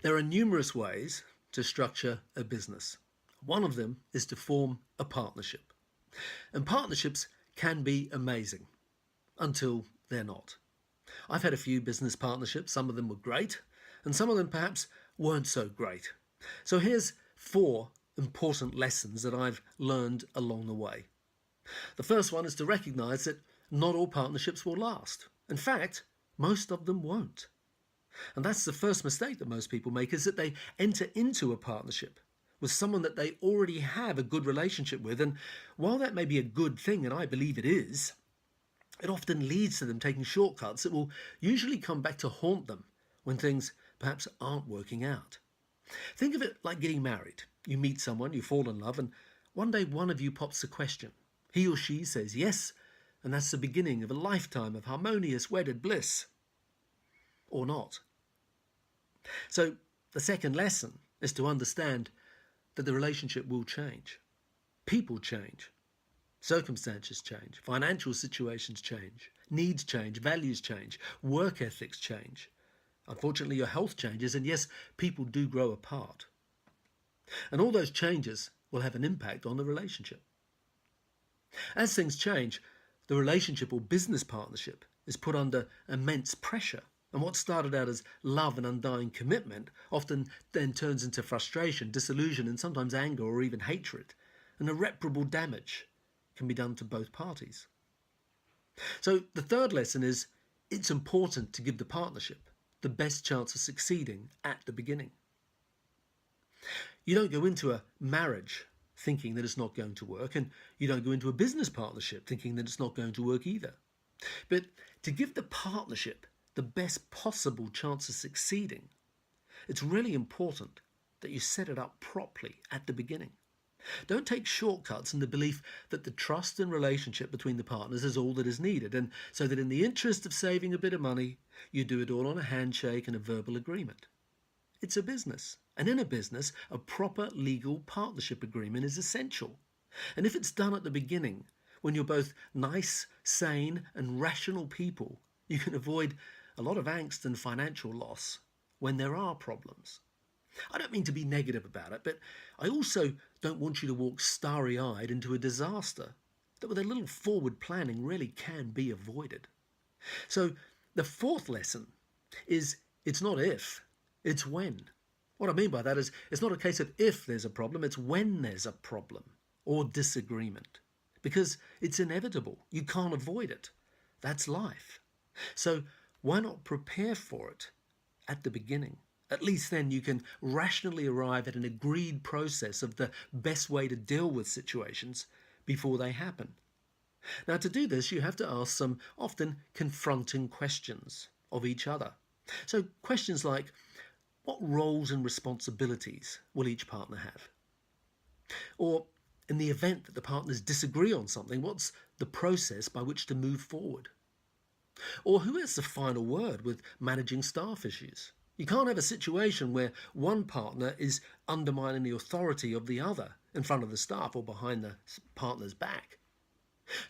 There are numerous ways to structure a business. One of them is to form a partnership. And partnerships can be amazing until they're not. I've had a few business partnerships. Some of them were great, and some of them perhaps weren't so great. So here's 4 important lessons that I've learned along the way. The first one is to recognize that not all partnerships will last. In fact, most of them won't. And that's the first mistake that most people make, is that they enter into a partnership with someone that they already have a good relationship with. And while that may be a good thing, and I believe it is, it often leads to them taking shortcuts that will usually come back to haunt them when things perhaps aren't working out. Think of it like getting married. You meet someone, you fall in love, and one day one of you pops the question. He or she says yes, and that's the beginning of a lifetime of harmonious wedded bliss. Or not. So the second lesson is to understand that the relationship will change. People change. Circumstances change. Financial situations change. Needs change. Values change. Work ethics change. Unfortunately, your health changes, and yes, people do grow apart. And all those changes will have an impact on the relationship. As things change, the relationship or business partnership is put under immense pressure. And what started out as love and undying commitment often then turns into frustration, disillusion, and sometimes anger or even hatred. And irreparable damage can be done to both parties. So the third lesson is it's important to give the partnership the best chance of succeeding at the beginning. You don't go into a marriage thinking that it's not going to work, and you don't go into a business partnership thinking that it's not going to work either. But to give the partnership the best possible chance of succeeding, it's really important that you set it up properly at the beginning. Don't take shortcuts in the belief that the trust and relationship between the partners is all that is needed, and so that in the interest of saving a bit of money, you do it all on a handshake and a verbal agreement. It's a business, and in a business, a proper legal partnership agreement is essential. And if it's done at the beginning, when you're both nice, sane, and rational people, you can avoid a lot of angst and financial loss when there are problems. I don't mean to be negative about it, but I also don't want you to walk starry-eyed into a disaster that with a little forward planning really can be avoided. So the fourth lesson is it's not if, it's when. What I mean by that is it's not a case of if there's a problem, it's when there's a problem or disagreement. Because it's inevitable. You can't avoid it. That's life. So why not prepare for it at the beginning? At least then you can rationally arrive at an agreed process of the best way to deal with situations before they happen. Now, to do this, you have to ask some often confronting questions of each other. So questions like, what roles and responsibilities will each partner have? Or, in the event that the partners disagree on something, what's the process by which to move forward? Or who has the final word with managing staff issues? You can't have a situation where one partner is undermining the authority of the other in front of the staff or behind the partner's back.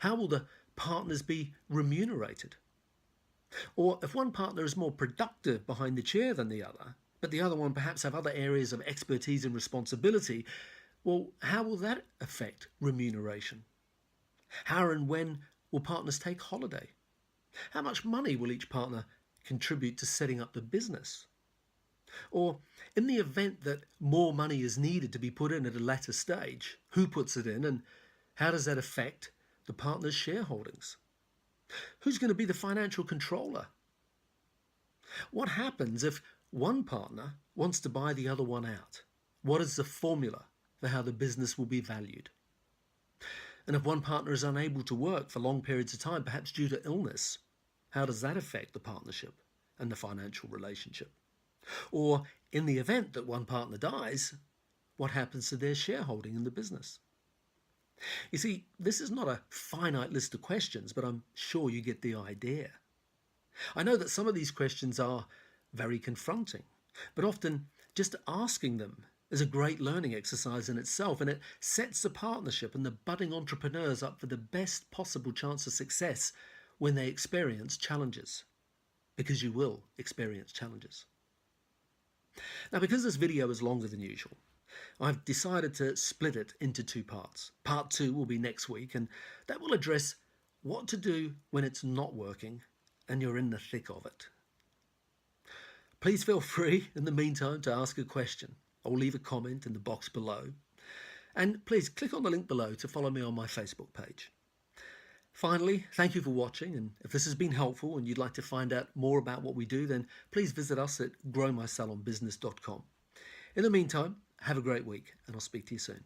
How will the partners be remunerated? Or if one partner is more productive behind the chair than the other, but the other one perhaps have other areas of expertise and responsibility, well, how will that affect remuneration? How and when will partners take holiday? How much money will each partner contribute to setting up the business? Or, in the event that more money is needed to be put in at a later stage, who puts it in and how does that affect the partner's shareholdings? Who's going to be the financial controller? What happens if one partner wants to buy the other one out? What is the formula for how the business will be valued? And if one partner is unable to work for long periods of time, perhaps due to illness, how does that affect the partnership and the financial relationship? Or, in the event that one partner dies, what happens to their shareholding in the business? You see, this is not a finite list of questions, but I'm sure you get the idea. I know that some of these questions are very confronting, but often just asking them is a great learning exercise in itself, and it sets the partnership and the budding entrepreneurs up for the best possible chance of success when they experience challenges, because you will experience challenges. Now, because this video is longer than usual, I've decided to split it into two parts. Part 2 will be next week, and that will address what to do when it's not working and you're in the thick of it. Please feel free in the meantime to ask a question or leave a comment in the box below. And please click on the link below to follow me on my Facebook page. Finally, thank you for watching, and if this has been helpful and you'd like to find out more about what we do, then please visit us at growmysalonbusiness.com. In the meantime, have a great week, and I'll speak to you soon.